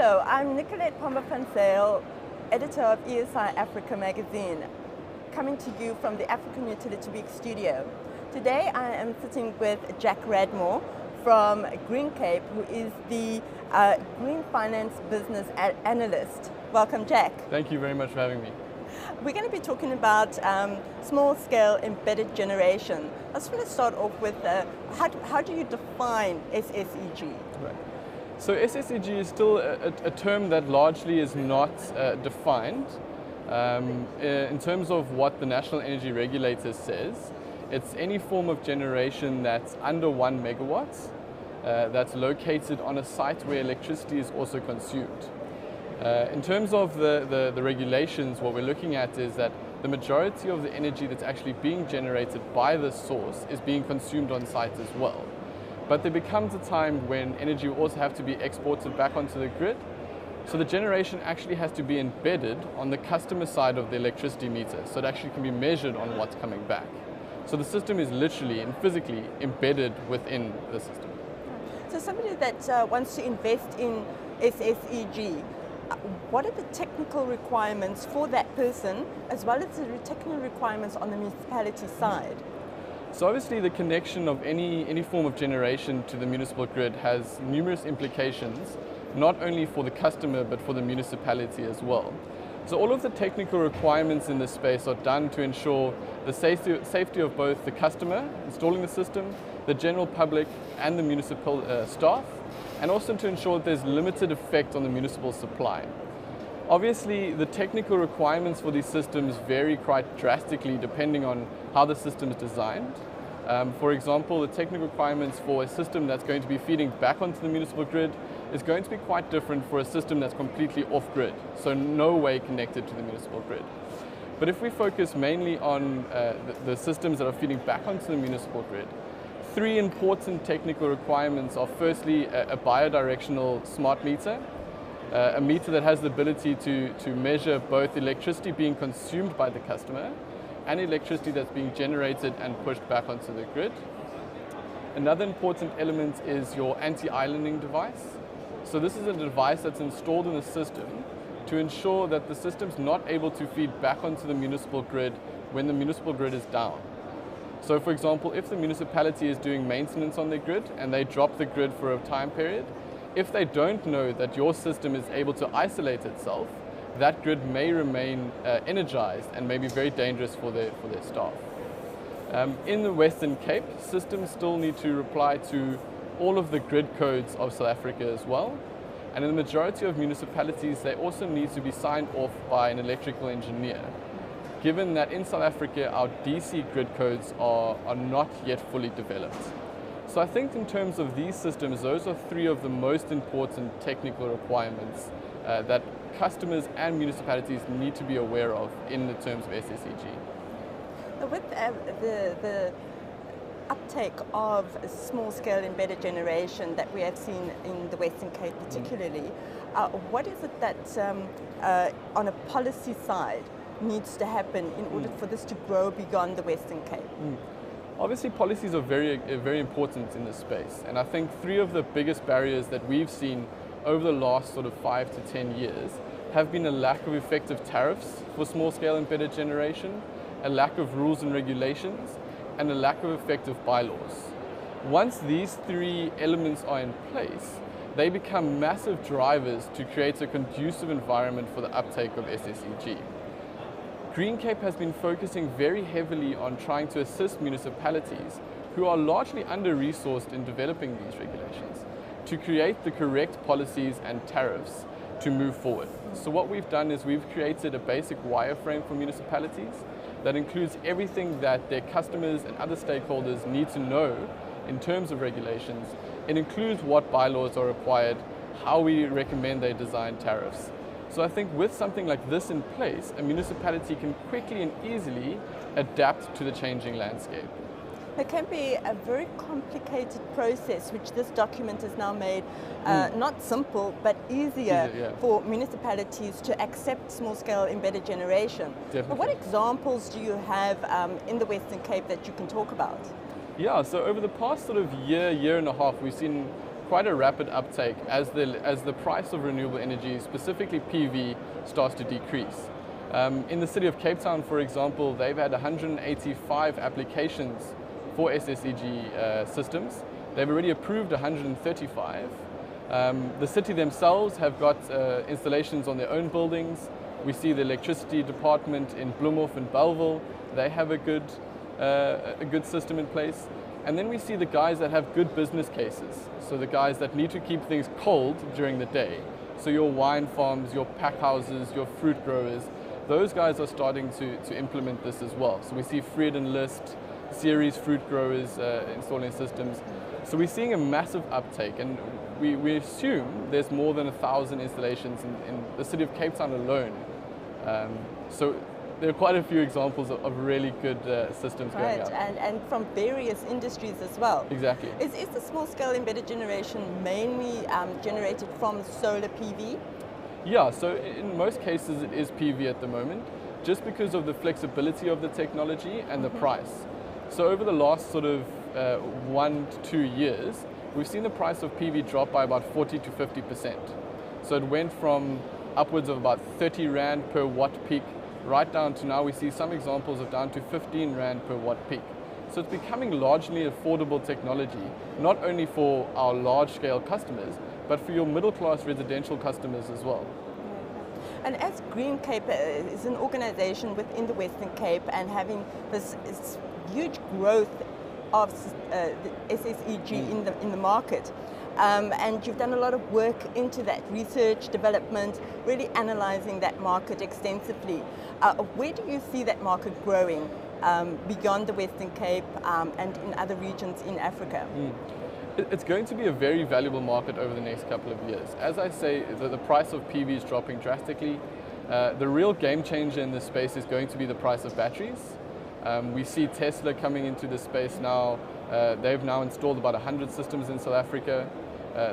Hello, I'm Nicolette Pomba-Van-Zyl, editor of ESI Africa magazine, coming to you from the African Utility Week studio. Today I am sitting with Jack Radmore from GreenCape, who is the Green Finance Business Analyst. Welcome, Jack. Thank you very much for having me. We're going to be talking about small-scale embedded generation. I just want to start off with how do you define SSEG? Right. So SSEG is still a term that largely is not defined. In terms of what the National Energy Regulator says, it's any form of generation that's under 1 megawatt that's located on a site where electricity is also consumed. In terms of the regulations, what we're looking at is that the majority of the energy that's actually being generated by this source is being consumed on site as well. But there becomes a time when energy will also have to be exported back onto the grid. So the generation actually has to be embedded on the customer side of the electricity meter, so it actually can be measured on what's coming back. So the system is literally and physically embedded within the system. So somebody that wants to invest in SSEG, what are the technical requirements for that person, as well as the technical requirements on the municipality side? So obviously the connection of any form of generation to the municipal grid has numerous implications, not only for the customer but for the municipality as well. So all of the technical requirements in this space are done to ensure the safety of both the customer installing the system, the general public and the municipal staff, and also to ensure that there's limited effect on the municipal supply. Obviously, the technical requirements for these systems vary quite drastically depending on how the system is designed. For example, the technical requirements for a system that's going to be feeding back onto the municipal grid is going to be quite different for a system that's completely off-grid, so no way connected to the municipal grid. But if we focus mainly on the systems that are feeding back onto the municipal grid, three important technical requirements are firstly a bidirectional smart meter, a meter that has the ability to measure both electricity being consumed by the customer and electricity that's being generated and pushed back onto the grid. Another important element is your anti-islanding device. So this is a device that's installed in the system to ensure that the system's not able to feed back onto the municipal grid when the municipal grid is down. So for example, if the municipality is doing maintenance on their grid and they drop the grid for a time period, if they don't know that your system is able to isolate itself, that grid may remain energized and may be very dangerous for their staff. In the Western Cape, systems still need to reply to all of the grid codes of South Africa as well. And in the majority of municipalities, they also need to be signed off by an electrical engineer, given that in South Africa, our DC grid codes are not yet fully developed. So I think in terms of these systems, those are three of the most important technical requirements that customers and municipalities need to be aware of in the terms of SSEG. With the uptake of small-scale embedded generation that we have seen in the Western Cape particularly, what is it that on a policy side needs to happen in order for this to grow beyond the Western Cape? Obviously, policies are very important in this space, and I think three of the biggest barriers that we've seen over the last sort of 5 to 10 years have been a lack of effective tariffs for small-scale embedded generation, a lack of rules and regulations, and a lack of effective bylaws. Once these three elements are in place, they become massive drivers to create a conducive environment for the uptake of SSEG. GreenCape has been focusing very heavily on trying to assist municipalities who are largely under-resourced in developing these regulations to create the correct policies and tariffs to move forward. So what we've done is we've created a basic wireframe for municipalities that includes everything that their customers and other stakeholders need to know in terms of regulations. It includes what bylaws are required, how we recommend they design tariffs. So I think with something like this in place, a municipality can quickly and easily adapt to the changing landscape. It can be a very complicated process, which this document has now made not simple, but easier for municipalities to accept small-scale embedded generation. Definitely. But what examples do you have in the Western Cape that you can talk about? Yeah, so over the past sort of year and a half, we've seen quite a rapid uptake as the price of renewable energy, specifically PV, starts to decrease. In the city of Cape Town, for example, they've had 185 applications for SSEG systems. They've already approved 135. The city themselves have got installations on their own buildings. We see the electricity department in Bloemhof and Belleville. They have a good system in place. And then we see the guys that have good business cases. So the guys that need to keep things cold during the day. So your wine farms, your pack houses, your fruit growers, those guys are starting to implement this as well. So we see Fred and List, series fruit growers installing systems. So we're seeing a massive uptake, and we assume there's more than 1,000 installations in the city of Cape Town alone. So there are quite a few examples of really good systems going out. And from various industries as well. Exactly. Is the small-scale embedded generation mainly generated from solar PV? Yeah, so in most cases it is PV at the moment, just because of the flexibility of the technology and the price. So over the last sort of 1 to 2 years, we've seen the price of PV drop by about 40 to 50%. So it went from upwards of about 30 Rand per watt peak, right down to now we see some examples of down to 15 Rand per watt peak. So it's becoming largely affordable technology, not only for our large-scale customers, but for your middle-class residential customers as well. And as GreenCape is an organization within the Western Cape and having this huge growth of the SSEG in the market, and you've done a lot of work into that research, development, really analyzing that market extensively. Where do you see that market growing beyond the Western Cape and in other regions in Africa? It's going to be a very valuable market over the next couple of years. As I say, the price of PV is dropping drastically. The real game changer in this space is going to be the price of batteries. We see Tesla coming into this space now. They've now installed about 100 systems in South Africa.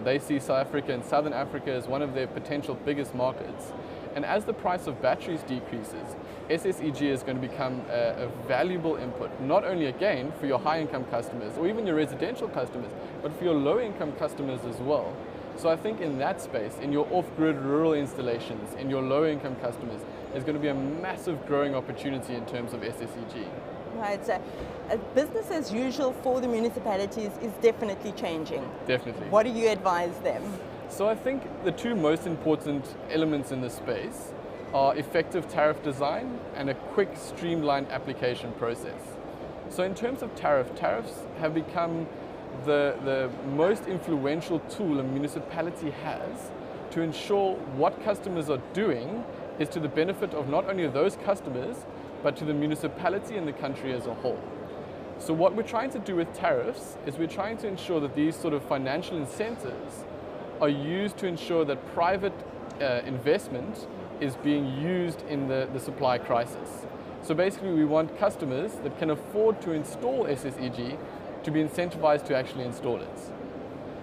They see South Africa and Southern Africa as one of their potential biggest markets. And as the price of batteries decreases, SSEG is going to become a valuable input, not only again for your high-income customers or even your residential customers, but for your low-income customers as well. So I think in that space, in your off-grid rural installations, in your low-income customers, there's going to be a massive growing opportunity in terms of SSEG. Right, so business as usual for the municipalities is definitely changing. Definitely. What do you advise them? So I think the two most important elements in this space are effective tariff design and a quick, streamlined application process. So in terms of tariffs have become the most influential tool a municipality has to ensure what customers are doing is to the benefit of not only those customers, but to the municipality and the country as a whole. So what we're trying to do with tariffs is we're trying to ensure that these sort of financial incentives are used to ensure that private investment is being used in the supply crisis. So basically we want customers that can afford to install SSEG to be incentivized to actually install it.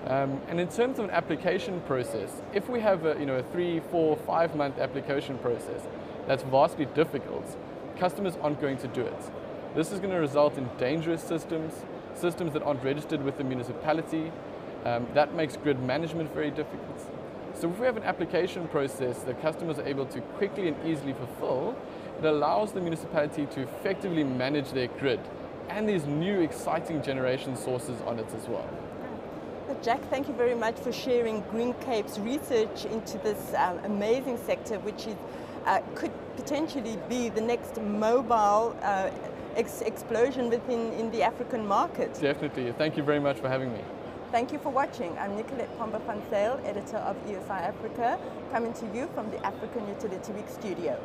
And in terms of an application process, if we have a 3, 4, 5 month application process that's vastly difficult, customers aren't going to do it. This is going to result in dangerous systems that aren't registered with the municipality. That makes grid management very difficult. So if we have an application process that customers are able to quickly and easily fulfill, it allows the municipality to effectively manage their grid and these new exciting generation sources on it as well. Jack, thank you very much for sharing GreenCape's research into this amazing sector, which is, could potentially be the next mobile explosion in the African market. Definitely. Thank you very much for having me. Thank you for watching. I'm Nicolette Pomba-van Zyl, editor of ESI Africa, coming to you from the African Utility Week studio.